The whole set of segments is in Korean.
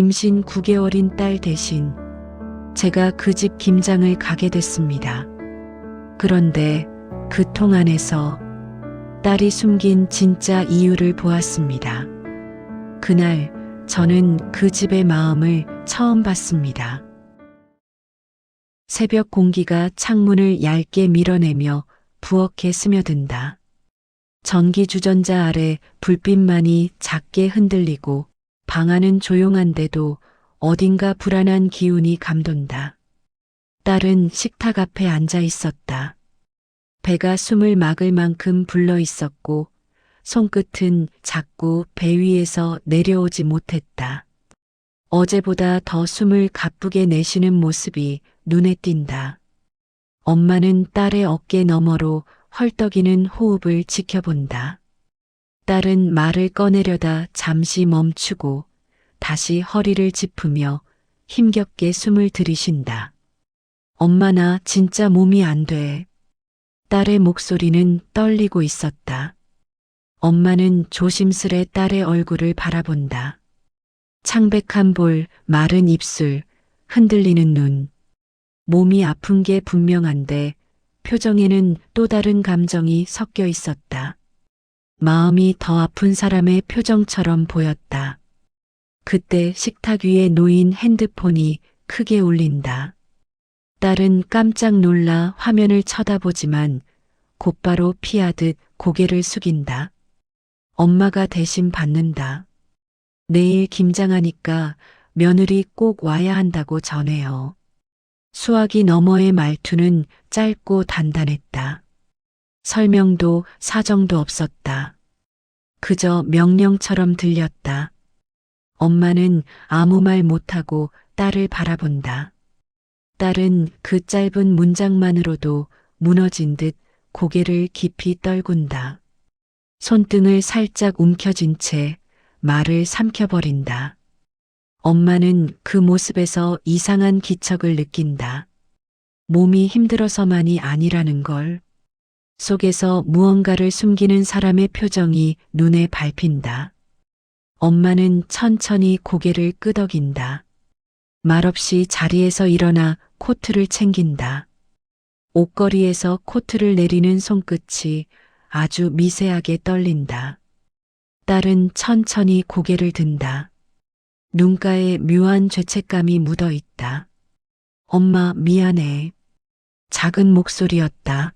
임신 9개월인 딸 대신 제가 그 집 김장을 가게 됐습니다. 그런데 그 통 안에서 딸이 숨긴 진짜 이유를 보았습니다. 그날 저는 그 집의 마음을 처음 봤습니다. 새벽 공기가 창문을 얇게 밀어내며 부엌에 스며든다. 전기 주전자 아래 불빛만이 작게 흔들리고 방 안은 조용한데도 어딘가 불안한 기운이 감돈다. 딸은 식탁 앞에 앉아 있었다. 배가 숨을 막을 만큼 불러 있었고 손끝은 자꾸 배 위에서 내려오지 못했다. 어제보다 더 숨을 가쁘게 내쉬는 모습이 눈에 띈다. 엄마는 딸의 어깨 너머로 헐떡이는 호흡을 지켜본다. 딸은 말을 꺼내려다 잠시 멈추고 다시 허리를 짚으며 힘겹게 숨을 들이쉰다. 엄마 나 진짜 몸이 안 돼. 딸의 목소리는 떨리고 있었다. 엄마는 조심스레 딸의 얼굴을 바라본다. 창백한 볼, 마른 입술, 흔들리는 눈. 몸이 아픈 게 분명한데 표정에는 또 다른 감정이 섞여 있었다. 마음이 더 아픈 사람의 표정처럼 보였다. 그때 식탁 위에 놓인 핸드폰이 크게 울린다. 딸은 깜짝 놀라 화면을 쳐다보지만 곧바로 피하듯 고개를 숙인다. 엄마가 대신 받는다. 내일 김장하니까 며느리 꼭 와야 한다고 전해요. 수화기 너머의 말투는 짧고 단단했다. 설명도 사정도 없었다. 그저 명령처럼 들렸다. 엄마는 아무 말 못하고 딸을 바라본다. 딸은 그 짧은 문장만으로도 무너진 듯 고개를 깊이 떨군다. 손등을 살짝 움켜쥔 채 말을 삼켜버린다. 엄마는 그 모습에서 이상한 기척을 느낀다. 몸이 힘들어서만이 아니라는 걸. 속에서 무언가를 숨기는 사람의 표정이 눈에 밟힌다. 엄마는 천천히 고개를 끄덕인다. 말없이 자리에서 일어나 코트를 챙긴다. 옷걸이에서 코트를 내리는 손끝이 아주 미세하게 떨린다. 딸은 천천히 고개를 든다. 눈가에 묘한 죄책감이 묻어 있다. 엄마 미안해. 작은 목소리였다.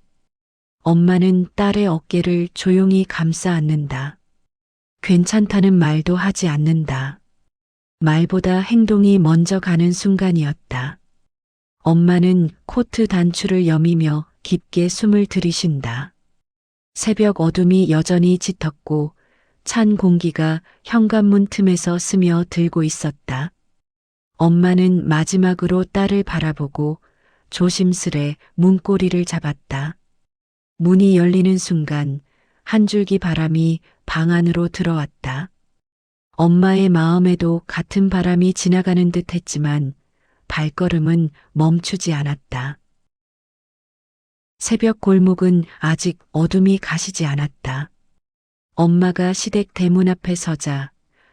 엄마는 딸의 어깨를 조용히 감싸 안는다. 괜찮다는 말도 하지 않는다. 말보다 행동이 먼저 가는 순간이었다. 엄마는 코트 단추를 여미며 깊게 숨을 들이쉰다. 새벽 어둠이 여전히 짙었고 찬 공기가 현관문 틈에서 스며들고 있었다. 엄마는 마지막으로 딸을 바라보고 조심스레 문고리를 잡았다. 문이 열리는 순간 한 줄기 바람이 방 안으로 들어왔다. 엄마의 마음에도 같은 바람이 지나가는 듯 했지만 발걸음은 멈추지 않았다. 새벽 골목은 아직 어둠이 가시지 않았다. 엄마가 시댁 대문 앞에 서자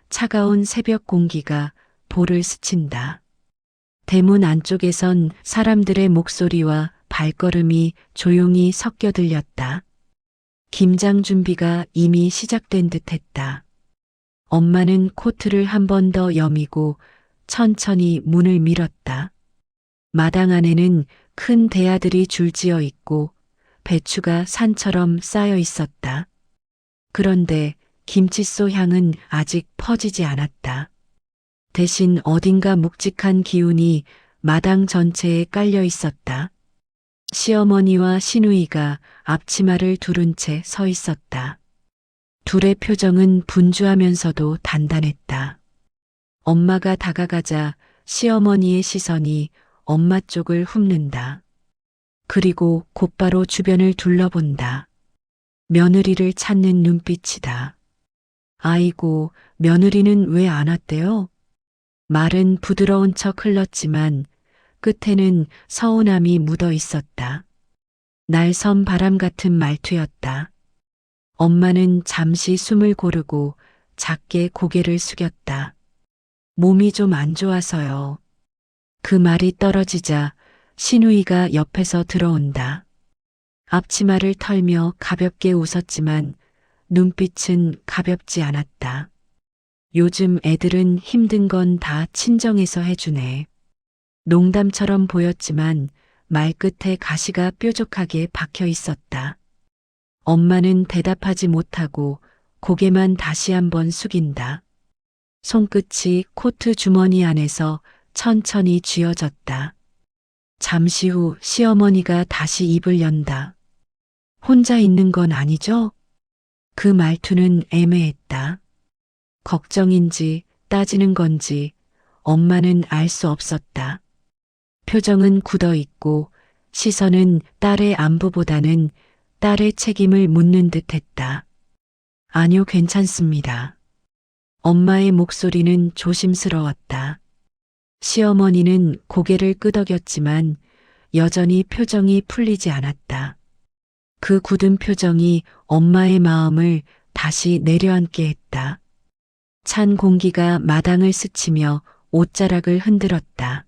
차가운 새벽 공기가 볼을 스친다. 대문 안쪽에선 사람들의 목소리와 발걸음이 조용히 섞여 들렸다. 김장 준비가 이미 시작된 듯 했다. 엄마는 코트를 한 번 더 여미고 천천히 문을 밀었다. 마당 안에는 큰 대야들이 줄지어 있고 배추가 산처럼 쌓여 있었다. 그런데 김칫소 향은 아직 퍼지지 않았다. 대신 어딘가 묵직한 기운이 마당 전체에 깔려 있었다. 시어머니와 시누이가 앞치마를 두른 채 서 있었다. 둘의 표정은 분주하면서도 단단했다. 엄마가 다가가자 시어머니의 시선이 엄마 쪽을 훑는다. 그리고 곧바로 주변을 둘러본다. 며느리를 찾는 눈빛이다. 아이고, 며느리는 왜 안 왔대요? 말은 부드러운 척 흘렀지만 끝에는 서운함이 묻어 있었다. 날선 바람 같은 말투였다. 엄마는 잠시 숨을 고르고 작게 고개를 숙였다. 몸이 좀 안 좋아서요. 그 말이 떨어지자 신우이가 옆에서 들어온다. 앞치마를 털며 가볍게 웃었지만 눈빛은 가볍지 않았다. 요즘 애들은 힘든 건 다 친정에서 해주네. 농담처럼 보였지만 말끝에 가시가 뾰족하게 박혀 있었다. 엄마는 대답하지 못하고 고개만 다시 한번 숙인다. 손끝이 코트 주머니 안에서 천천히 쥐어졌다. 잠시 후 시어머니가 다시 입을 연다. 혼자 있는 건 아니죠? 그 말투는 애매했다. 걱정인지 따지는 건지 엄마는 알 수 없었다. 표정은 굳어 있고 시선은 딸의 안부보다는 딸의 책임을 묻는 듯 했다. 아니요, 괜찮습니다. 엄마의 목소리는 조심스러웠다. 시어머니는 고개를 끄덕였지만 여전히 표정이 풀리지 않았다. 그 굳은 표정이 엄마의 마음을 다시 내려앉게 했다. 찬 공기가 마당을 스치며 옷자락을 흔들었다.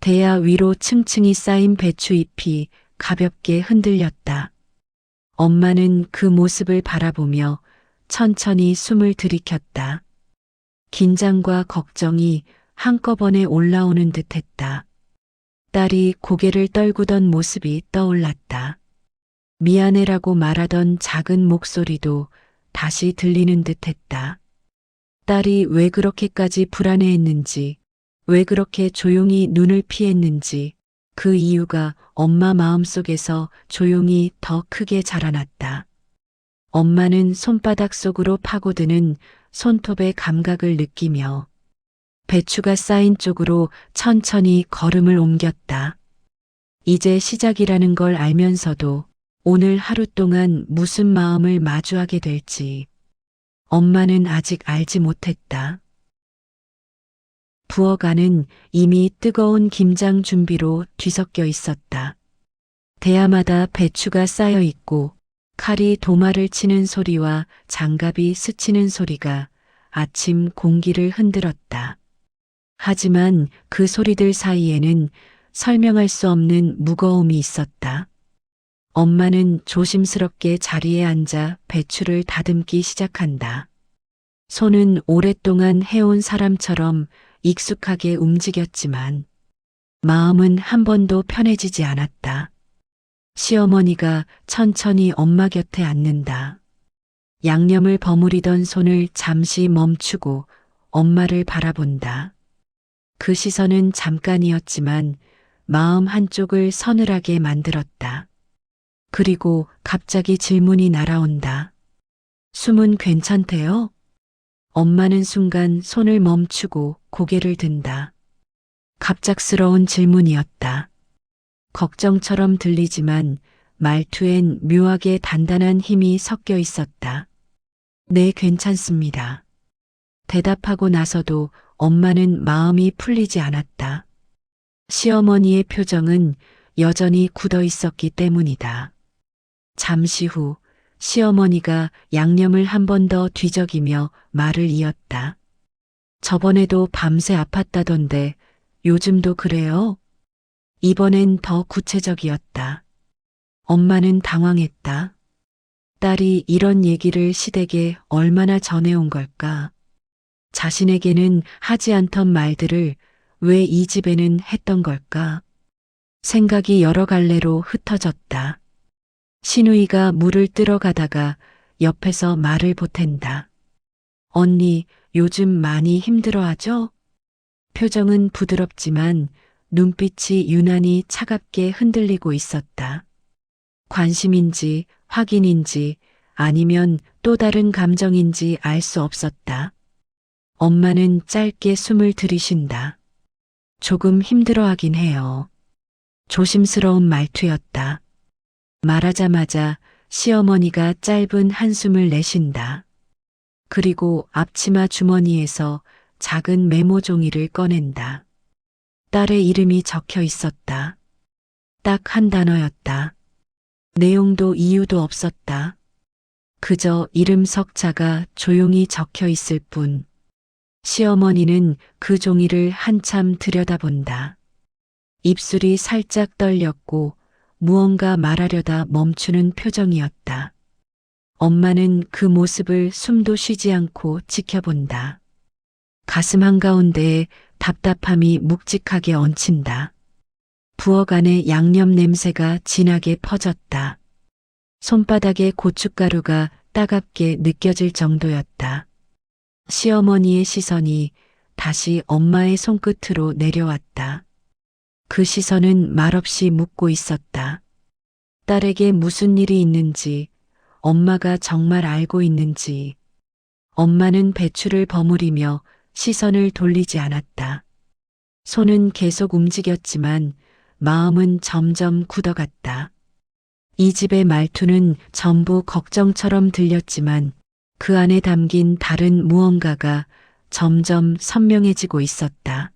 대야 위로 층층이 쌓인 배추잎이 가볍게 흔들렸다. 엄마는 그 모습을 바라보며 천천히 숨을 들이켰다. 긴장과 걱정이 한꺼번에 올라오는 듯했다. 딸이 고개를 떨구던 모습이 떠올랐다. 미안해라고 말하던 작은 목소리도 다시 들리는 듯했다. 딸이 왜 그렇게까지 불안해했는지, 왜 그렇게 조용히 눈을 피했는지 그 이유가 엄마 마음속에서 조용히 더 크게 자라났다. 엄마는 손바닥 속으로 파고드는 손톱의 감각을 느끼며 배추가 쌓인 쪽으로 천천히 걸음을 옮겼다. 이제 시작이라는 걸 알면서도 오늘 하루 동안 무슨 마음을 마주하게 될지 엄마는 아직 알지 못했다. 부엌안은 이미 뜨거운 김장 준비로 뒤섞여 있었다. 대야마다 배추가 쌓여 있고 칼이 도마를 치는 소리와 장갑이 스치는 소리가 아침 공기를 흔들었다. 하지만 그 소리들 사이에는 설명할 수 없는 무거움이 있었다. 엄마는 조심스럽게 자리에 앉아 배추를 다듬기 시작한다. 손은 오랫동안 해온 사람처럼 익숙하게 움직였지만 마음은 한 번도 편해지지 않았다. 시어머니가 천천히 엄마 곁에 앉는다. 양념을 버무리던 손을 잠시 멈추고 엄마를 바라본다. 그 시선은 잠깐이었지만 마음 한쪽을 서늘하게 만들었다. 그리고 갑자기 질문이 날아온다. 숨은 괜찮대요? 엄마는 순간 손을 멈추고 고개를 든다. 갑작스러운 질문이었다. 걱정처럼 들리지만 말투엔 묘하게 단단한 힘이 섞여 있었다. 네, 괜찮습니다. 대답하고 나서도 엄마는 마음이 풀리지 않았다. 시어머니의 표정은 여전히 굳어 있었기 때문이다. 잠시 후 시어머니가 양념을 한 번 더 뒤적이며 말을 이었다. 저번에도 밤새 아팠다던데 요즘도 그래요? 이번엔 더 구체적이었다. 엄마는 당황했다. 딸이 이런 얘기를 시댁에 얼마나 전해온 걸까? 자신에게는 하지 않던 말들을 왜 이 집에는 했던 걸까? 생각이 여러 갈래로 흩어졌다. 신우이가 물을 뜨러 가다가 옆에서 말을 보탠다. 언니, 요즘 많이 힘들어하죠? 표정은 부드럽지만 눈빛이 유난히 차갑게 흔들리고 있었다. 관심인지 확인인지 아니면 또 다른 감정인지 알 수 없었다. 엄마는 짧게 숨을 들이쉰다. 조금 힘들어하긴 해요. 조심스러운 말투였다. 말하자마자 시어머니가 짧은 한숨을 내쉰다. 그리고 앞치마 주머니에서 작은 메모 종이를 꺼낸다. 딸의 이름이 적혀 있었다. 딱 한 단어였다. 내용도 이유도 없었다. 그저 이름 석자가 조용히 적혀 있을 뿐. 시어머니는 그 종이를 한참 들여다본다. 입술이 살짝 떨렸고 무언가 말하려다 멈추는 표정이었다. 엄마는 그 모습을 숨도 쉬지 않고 지켜본다. 가슴 한가운데에 답답함이 묵직하게 얹힌다. 부엌 안에 양념 냄새가 진하게 퍼졌다. 손바닥에 고춧가루가 따갑게 느껴질 정도였다. 시어머니의 시선이 다시 엄마의 손끝으로 내려왔다. 그 시선은 말없이 묻고 있었다. 딸에게 무슨 일이 있는지, 엄마가 정말 알고 있는지. 엄마는 배추를 버무리며 시선을 돌리지 않았다. 손은 계속 움직였지만 마음은 점점 굳어갔다. 이 집의 말투는 전부 걱정처럼 들렸지만 그 안에 담긴 다른 무언가가 점점 선명해지고 있었다.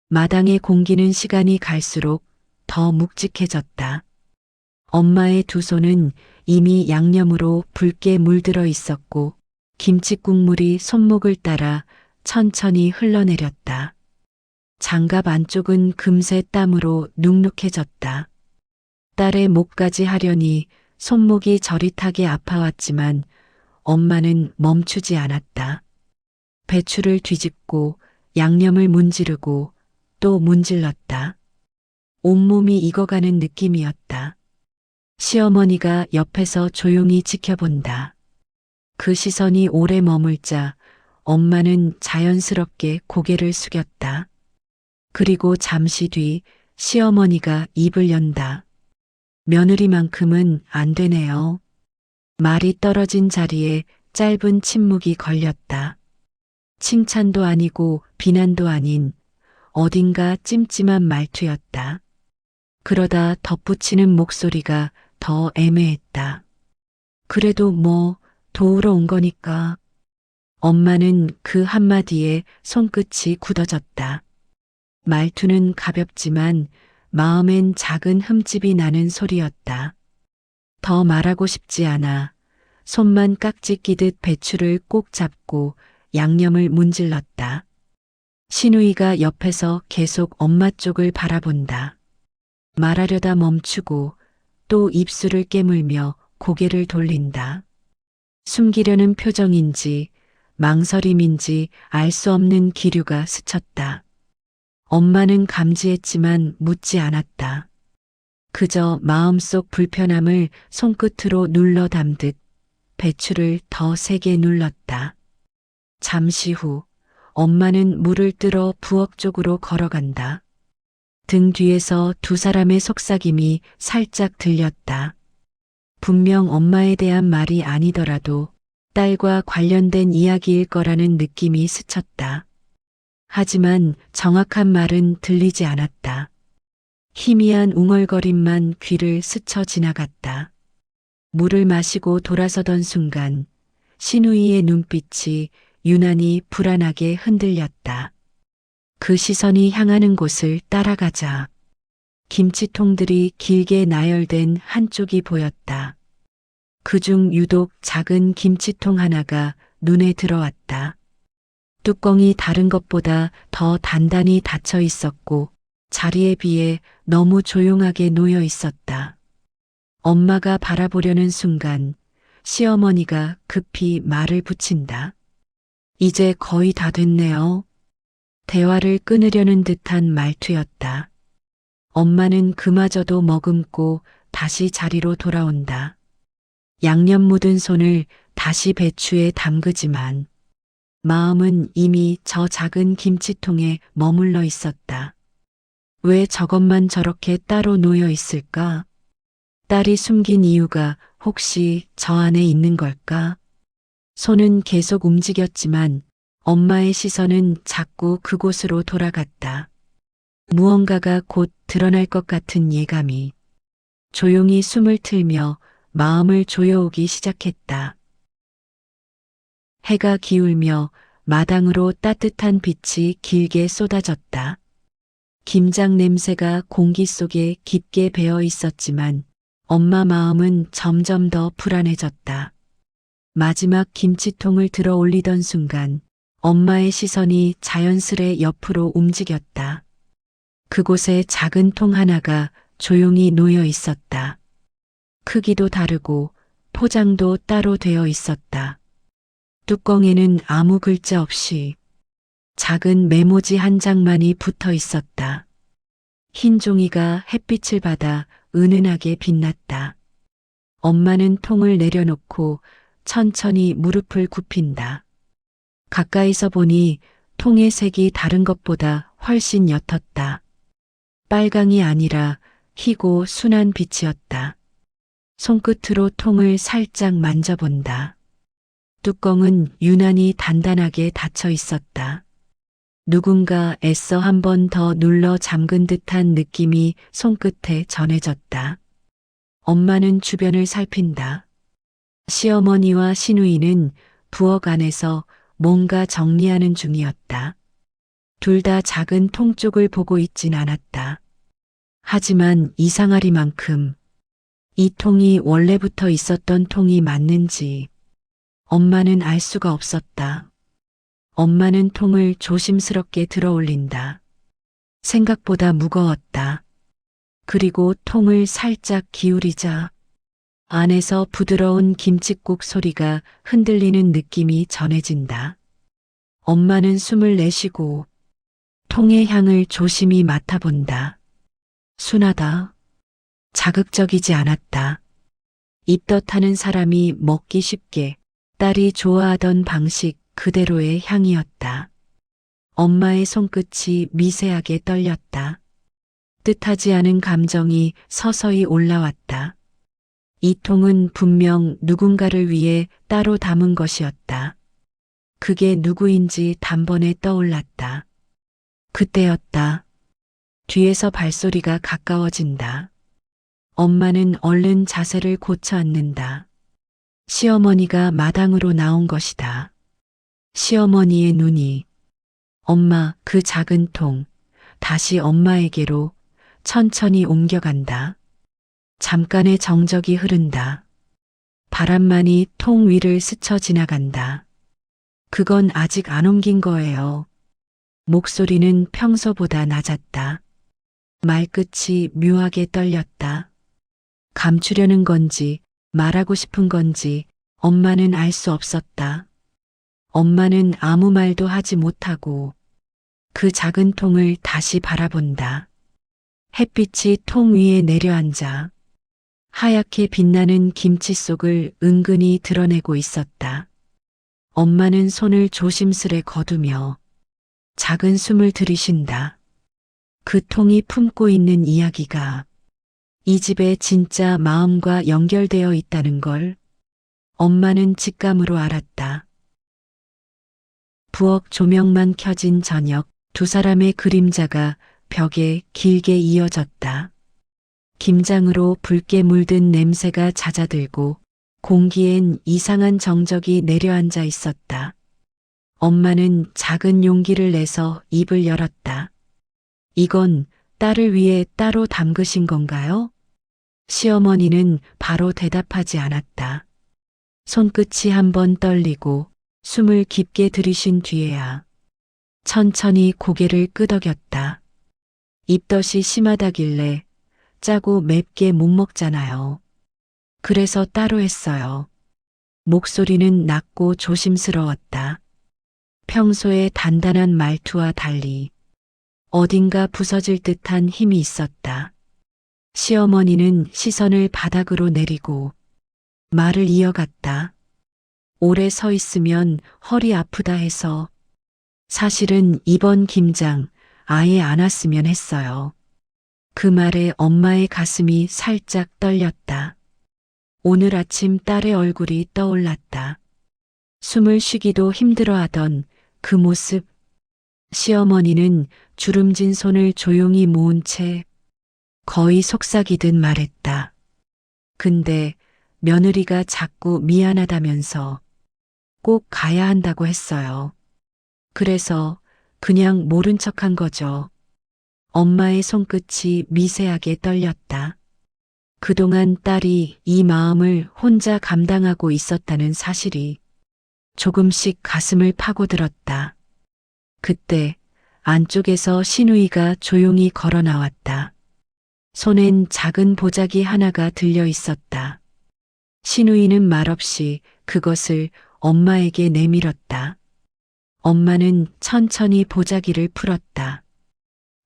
마당의 공기는 시간이 갈수록 더 묵직해졌다. 엄마의 두 손은 이미 양념으로 붉게 물들어 있었고 김치 국물이 손목을 따라 천천히 흘러내렸다. 장갑 안쪽은 금세 땀으로 눅눅해졌다. 딸의 목까지 하려니 손목이 저릿하게 아파왔지만 엄마는 멈추지 않았다. 배추를 뒤집고 양념을 문지르고 또 문질렀다. 온몸이 익어가는 느낌이었다. 시어머니가 옆에서 조용히 지켜본다. 그 시선이 오래 머물자 엄마는 자연스럽게 고개를 숙였다. 그리고 잠시 뒤 시어머니가 입을 연다. 며느리만큼은 안 되네요. 말이 떨어진 자리에 짧은 침묵이 걸렸다. 칭찬도 아니고 비난도 아닌 어딘가 찜찜한 말투였다. 그러다 덧붙이는 목소리가 더 애매했다. 그래도 뭐 도우러 온 거니까. 엄마는 그 한마디에 손끝이 굳어졌다. 말투는 가볍지만 마음엔 작은 흠집이 나는 소리였다. 더 말하고 싶지 않아 손만 깍지 끼듯 배추를 꼭 잡고 양념을 문질렀다. 시누이가 옆에서 계속 엄마 쪽을 바라본다. 말하려다 멈추고 또 입술을 깨물며 고개를 돌린다. 숨기려는 표정인지 망설임인지 알 수 없는 기류가 스쳤다. 엄마는 감지했지만 묻지 않았다. 그저 마음속 불편함을 손끝으로 눌러 담듯 배추를 더 세게 눌렀다. 잠시 후 엄마는 물을 뜨러 부엌 쪽으로 걸어간다. 등 뒤에서 두 사람의 속삭임이 살짝 들렸다. 분명 엄마에 대한 말이 아니더라도 딸과 관련된 이야기일 거라는 느낌이 스쳤다. 하지만 정확한 말은 들리지 않았다. 희미한 웅얼거림만 귀를 스쳐 지나갔다. 물을 마시고 돌아서던 순간 시누이의 눈빛이 유난히 불안하게 흔들렸다. 그 시선이 향하는 곳을 따라가자 김치통들이 길게 나열된 한쪽이 보였다. 그중 유독 작은 김치통 하나가 눈에 들어왔다. 뚜껑이 다른 것보다 더 단단히 닫혀 있었고 자리에 비해 너무 조용하게 놓여 있었다. 엄마가 바라보려는 순간 시어머니가 급히 말을 붙인다. 이제 거의 다 됐네요. 대화를 끊으려는 듯한 말투였다. 엄마는 그마저도 머금고 다시 자리로 돌아온다. 양념 묻은 손을 다시 배추에 담그지만 마음은 이미 저 작은 김치통에 머물러 있었다. 왜 저것만 저렇게 따로 놓여 있을까? 딸이 숨긴 이유가 혹시 저 안에 있는 걸까? 손은 계속 움직였지만 엄마의 시선은 자꾸 그곳으로 돌아갔다. 무언가가 곧 드러날 것 같은 예감이 조용히 숨을 틀며 마음을 조여오기 시작했다. 해가 기울며 마당으로 따뜻한 빛이 길게 쏟아졌다. 김장 냄새가 공기 속에 깊게 배어 있었지만 엄마 마음은 점점 더 불안해졌다. 마지막 김치통을 들어 올리던 순간 엄마의 시선이 자연스레 옆으로 움직였다. 그곳에 작은 통 하나가 조용히 놓여 있었다. 크기도 다르고 포장도 따로 되어 있었다. 뚜껑에는 아무 글자 없이 작은 메모지 한 장만이 붙어 있었다. 흰 종이가 햇빛을 받아 은은하게 빛났다. 엄마는 통을 내려놓고 천천히 무릎을 굽힌다. 가까이서 보니 통의 색이 다른 것보다 훨씬 옅었다. 빨강이 아니라 희고 순한 빛이었다. 손끝으로 통을 살짝 만져본다. 뚜껑은 유난히 단단하게 닫혀 있었다. 누군가 애써 한 번 더 눌러 잠근 듯한 느낌이 손끝에 전해졌다. 엄마는 주변을 살핀다. 시어머니와 시누이는 부엌 안에서 뭔가 정리하는 중이었다. 둘 다 작은 통 쪽을 보고 있진 않았다. 하지만 이상하리만큼 이 통이 원래부터 있었던 통이 맞는지 엄마는 알 수가 없었다. 엄마는 통을 조심스럽게 들어 올린다. 생각보다 무거웠다. 그리고 통을 살짝 기울이자 안에서 부드러운 김칫국 소리가 흔들리는 느낌이 전해진다. 엄마는 숨을 내쉬고 통의 향을 조심히 맡아본다. 순하다. 자극적이지 않았다. 입덧하는 사람이 먹기 쉽게 딸이 좋아하던 방식 그대로의 향이었다. 엄마의 손끝이 미세하게 떨렸다. 뜻하지 않은 감정이 서서히 올라왔다. 이 통은 분명 누군가를 위해 따로 담은 것이었다. 그게 누구인지 단번에 떠올랐다. 그때였다. 뒤에서 발소리가 가까워진다. 엄마는 얼른 자세를 고쳐 앉는다. 시어머니가 마당으로 나온 것이다. 시어머니의 눈이 엄마 그 작은 통 다시 엄마에게로 천천히 옮겨간다. 잠깐의 정적이 흐른다. 바람만이 통 위를 스쳐 지나간다. 그건 아직 안 옮긴 거예요. 목소리는 평소보다 낮았다. 말끝이 묘하게 떨렸다. 감추려는 건지 말하고 싶은 건지 엄마는 알 수 없었다. 엄마는 아무 말도 하지 못하고 그 작은 통을 다시 바라본다. 햇빛이 통 위에 내려앉아 하얗게 빛나는 김치 속을 은근히 드러내고 있었다. 엄마는 손을 조심스레 거두며 작은 숨을 들이쉰다. 그 통이 품고 있는 이야기가 이 집의 진짜 마음과 연결되어 있다는 걸 엄마는 직감으로 알았다. 부엌 조명만 켜진 저녁, 두 사람의 그림자가 벽에 길게 이어졌다. 김장으로 붉게 물든 냄새가 잦아들고 공기엔 이상한 정적이 내려앉아 있었다. 엄마는 작은 용기를 내서 입을 열었다. 이건 딸을 위해 따로 담그신 건가요? 시어머니는 바로 대답하지 않았다. 손끝이 한번 떨리고 숨을 깊게 들이쉰 뒤에야 천천히 고개를 끄덕였다. 입덧이 심하다길래 짜고 맵게 못 먹잖아요. 그래서 따로 했어요. 목소리는 낮고 조심스러웠다. 평소의 단단한 말투와 달리 어딘가 부서질 듯한 힘이 있었다. 시어머니는 시선을 바닥으로 내리고 말을 이어갔다. 오래 서 있으면 허리 아프다 해서 사실은 이번 김장 아예 안 왔으면 했어요. 그 말에 엄마의 가슴이 살짝 떨렸다. 오늘 아침 딸의 얼굴이 떠올랐다. 숨을 쉬기도 힘들어하던 그 모습. 시어머니는 주름진 손을 조용히 모은 채 거의 속삭이듯 말했다. 근데 며느리가 자꾸 미안하다면서 꼭 가야 한다고 했어요. 그래서 그냥 모른 척한 거죠. 엄마의 손끝이 미세하게 떨렸다. 그동안 딸이 이 마음을 혼자 감당하고 있었다는 사실이 조금씩 가슴을 파고들었다. 그때 안쪽에서 신우이가 조용히 걸어 나왔다. 손엔 작은 보자기 하나가 들려 있었다. 신우이는 말없이 그것을 엄마에게 내밀었다. 엄마는 천천히 보자기를 풀었다.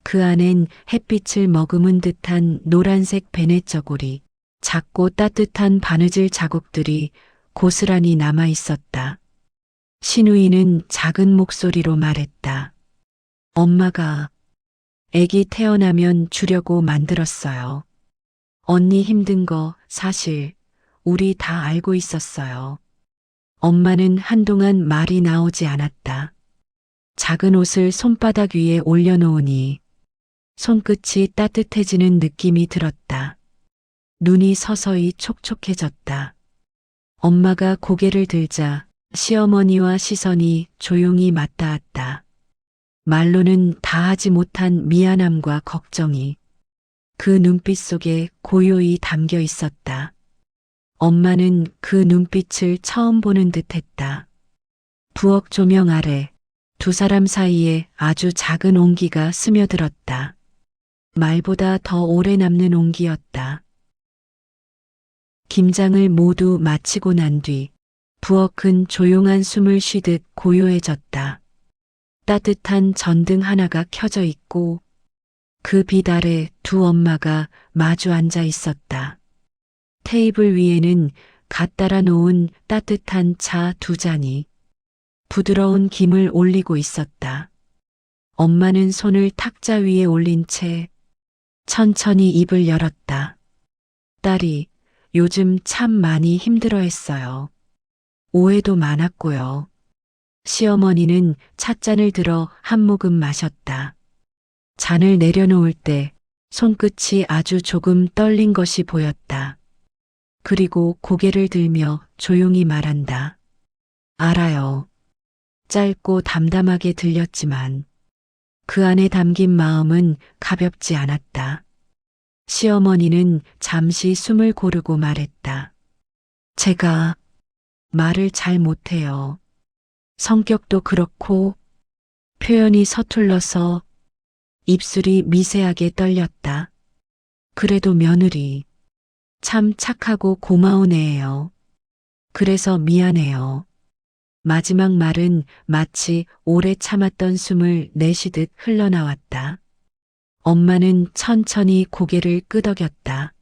그 안엔 햇빛을 머금은 듯한 노란색 베네저고리, 작고 따뜻한 바느질 자국들이 고스란히 남아 있었다. 신우이는 작은 목소리로 말했다. 엄마가 애기 태어나면 주려고 만들었어요. 언니 힘든 거 사실 우리 다 알고 있었어요. 엄마는 한동안 말이 나오지 않았다. 작은 옷을 손바닥 위에 올려놓으니 손끝이 따뜻해지는 느낌이 들었다. 눈이 서서히 촉촉해졌다. 엄마가 고개를 들자 시어머니와 시선이 조용히 맞닿았다. 말로는 다하지 못한 미안함과 걱정이 그 눈빛 속에 고요히 담겨 있었다. 엄마는 그 눈빛을 처음 보는 듯 했다. 부엌 조명 아래 두 사람 사이에 아주 작은 온기가 스며들었다. 말보다 더 오래 남는 온기였다. 김장을 모두 마치고 난 뒤 부엌은 조용한 숨을 쉬듯 고요해졌다. 따뜻한 전등 하나가 켜져 있고 그 빛 아래 두 엄마가 마주 앉아 있었다. 테이블 위에는 갓 따라 놓은 따뜻한 차 두 잔이 부드러운 김을 올리고 있었다. 엄마는 손을 탁자 위에 올린 채 천천히 입을 열었다. 딸이 요즘 참 많이 힘들어했어요. 오해도 많았고요. 시어머니는 찻잔을 들어 한 모금 마셨다. 잔을 내려놓을 때 손끝이 아주 조금 떨린 것이 보였다. 그리고 고개를 들며 조용히 말한다. 알아요. 짧고 담담하게 들렸지만 그 안에 담긴 마음은 가볍지 않았다. 시어머니는 잠시 숨을 고르고 말했다. 제가 말을 잘 못해요. 성격도 그렇고 표현이 서툴러서 입술이 미세하게 떨렸다. 그래도 며느리 참 착하고 고마운 애예요. 그래서 미안해요. 마지막 말은 마치 오래 참았던 숨을 내쉬듯 흘러나왔다. 엄마는 천천히 고개를 끄덕였다.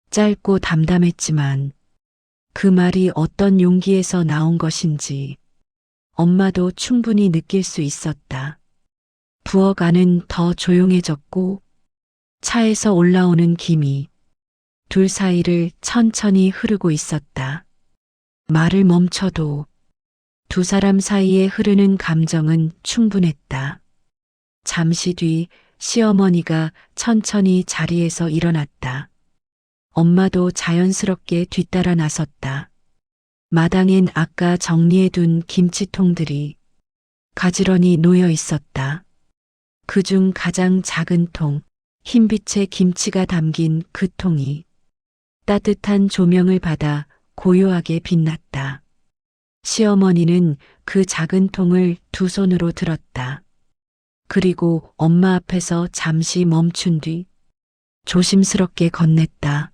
짧고 담담했지만 그 말이 어떤 용기에서 나온 것인지 엄마도 충분히 느낄 수 있었다. 부엌 안은 더 조용해졌고 차에서 올라오는 김이 둘 사이를 천천히 흐르고 있었다. 말을 멈춰도 두 사람 사이에 흐르는 감정은 충분했다. 잠시 뒤 시어머니가 천천히 자리에서 일어났다. 엄마도 자연스럽게 뒤따라 나섰다. 마당엔 아까 정리해둔 김치통들이 가지런히 놓여 있었다. 그중 가장 작은 통, 흰빛의 김치가 담긴 그 통이 따뜻한 조명을 받아 고요하게 빛났다. 시어머니는 그 작은 통을 두 손으로 들었다. 그리고 엄마 앞에서 잠시 멈춘 뒤 조심스럽게 건넸다.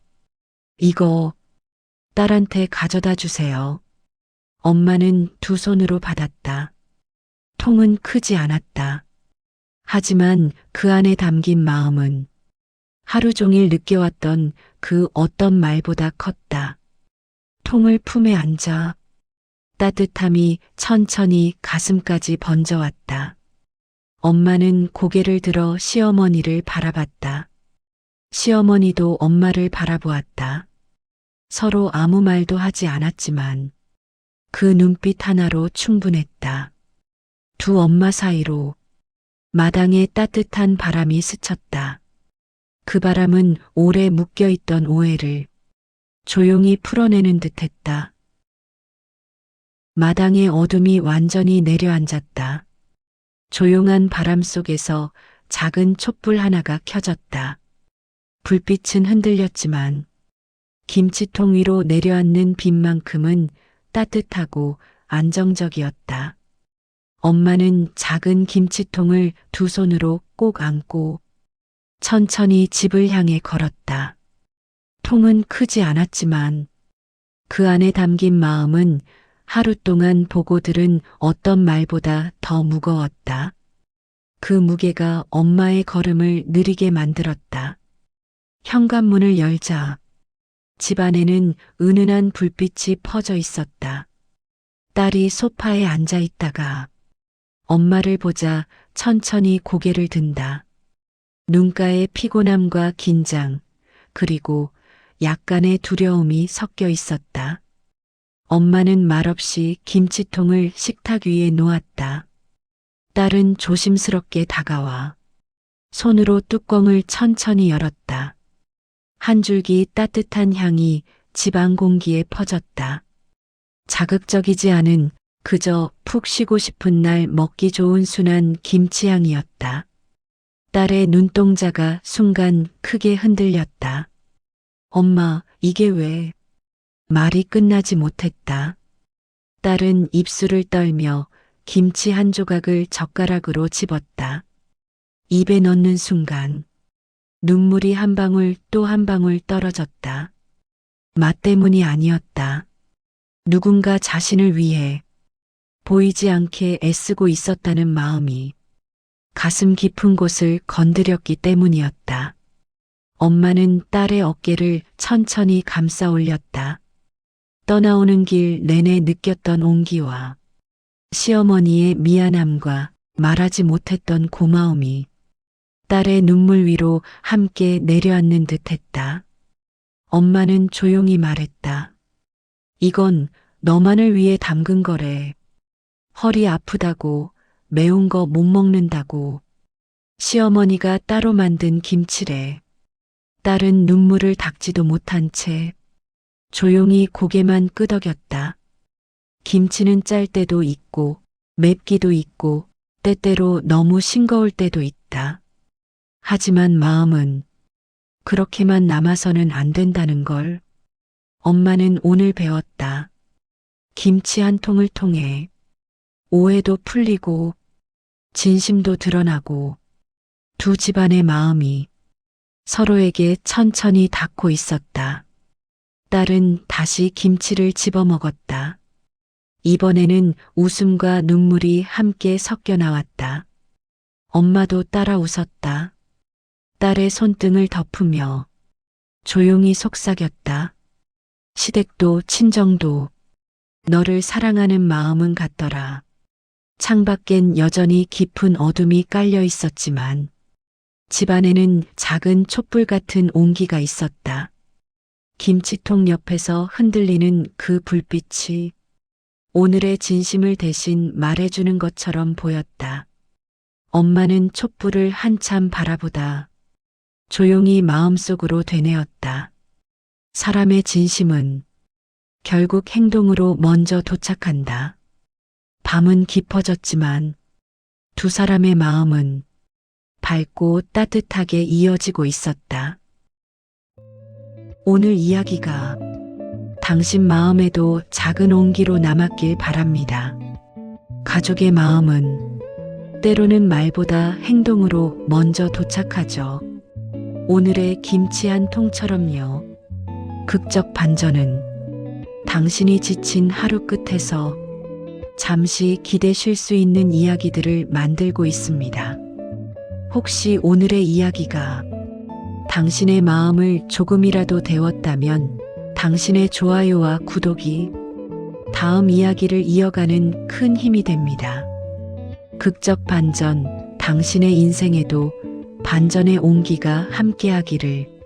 이거 딸한테 가져다 주세요. 엄마는 두 손으로 받았다. 통은 크지 않았다. 하지만 그 안에 담긴 마음은 하루 종일 느껴왔던 그 어떤 말보다 컸다. 통을 품에 안자 따뜻함이 천천히 가슴까지 번져왔다. 엄마는 고개를 들어 시어머니를 바라봤다. 시어머니도 엄마를 바라보았다. 서로 아무 말도 하지 않았지만 그 눈빛 하나로 충분했다. 두 엄마 사이로 마당에 따뜻한 바람이 스쳤다. 그 바람은 오래 묶여있던 오해를 조용히 풀어내는 듯했다. 마당의 어둠이 완전히 내려앉았다. 조용한 바람 속에서 작은 촛불 하나가 켜졌다. 불빛은 흔들렸지만 김치통 위로 내려앉는 빛만큼은 따뜻하고 안정적이었다. 엄마는 작은 김치통을 두 손으로 꼭 안고 천천히 집을 향해 걸었다. 통은 크지 않았지만 그 안에 담긴 마음은 하루 동안 보고 들은 어떤 말보다 더 무거웠다. 그 무게가 엄마의 걸음을 느리게 만들었다. 현관문을 열자 집안에는 은은한 불빛이 퍼져 있었다. 딸이 소파에 앉아 있다가 엄마를 보자 천천히 고개를 든다. 눈가에 피곤함과 긴장, 그리고 약간의 두려움이 섞여 있었다. 엄마는 말없이 김치통을 식탁 위에 놓았다. 딸은 조심스럽게 다가와 손으로 뚜껑을 천천히 열었다. 한 줄기 따뜻한 향이 집안 공기에 퍼졌다. 자극적이지 않은 그저 푹 쉬고 싶은 날 먹기 좋은 순한 김치향이었다. 딸의 눈동자가 순간 크게 흔들렸다. 엄마, 이게 왜? 말이 끝나지 못했다. 딸은 입술을 떨며 김치 한 조각을 젓가락으로 집었다. 입에 넣는 순간 눈물이 한 방울 또 한 방울 떨어졌다. 맛 때문이 아니었다. 누군가 자신을 위해 보이지 않게 애쓰고 있었다는 마음이 가슴 깊은 곳을 건드렸기 때문이었다. 엄마는 딸의 어깨를 천천히 감싸 올렸다. 떠나오는 길 내내 느꼈던 온기와 시어머니의 미안함과 말하지 못했던 고마움이 딸의 눈물 위로 함께 내려앉는 듯했다. 엄마는 조용히 말했다. 이건 너만을 위해 담근 거래. 허리 아프다고, 매운 거 못 먹는다고. 시어머니가 따로 만든 김치래. 딸은 눈물을 닦지도 못한 채 조용히 고개만 끄덕였다. 김치는 짤 때도 있고 맵기도 있고 때때로 너무 싱거울 때도 있다. 하지만 마음은 그렇게만 남아서는 안 된다는 걸 엄마는 오늘 배웠다. 김치 한 통을 통해 오해도 풀리고 진심도 드러나고 두 집안의 마음이 서로에게 천천히 닿고 있었다. 딸은 다시 김치를 집어 먹었다. 이번에는 웃음과 눈물이 함께 섞여 나왔다. 엄마도 따라 웃었다. 딸의 손등을 덮으며 조용히 속삭였다. 시댁도 친정도 너를 사랑하는 마음은 같더라. 창밖엔 여전히 깊은 어둠이 깔려 있었지만 집안에는 작은 촛불 같은 온기가 있었다. 김치통 옆에서 흔들리는 그 불빛이 오늘의 진심을 대신 말해주는 것처럼 보였다. 엄마는 촛불을 한참 바라보다 조용히 마음속으로 되뇌었다. 사람의 진심은 결국 행동으로 먼저 도착한다. 밤은 깊어졌지만 두 사람의 마음은 밝고 따뜻하게 이어지고 있었다. 오늘 이야기가 당신 마음에도 작은 온기로 남았길 바랍니다. 가족의 마음은 때로는 말보다 행동으로 먼저 도착하죠. 오늘의 김치 한 통처럼요. 극적 반전은 당신이 지친 하루 끝에서 잠시 기대 쉴 수 있는 이야기들을 만들고 있습니다. 혹시 오늘의 이야기가 당신의 마음을 조금이라도 데웠다면 당신의 좋아요와 구독이 다음 이야기를 이어가는 큰 힘이 됩니다. 극적 반전, 당신의 인생에도 반전의 온기가 함께하기를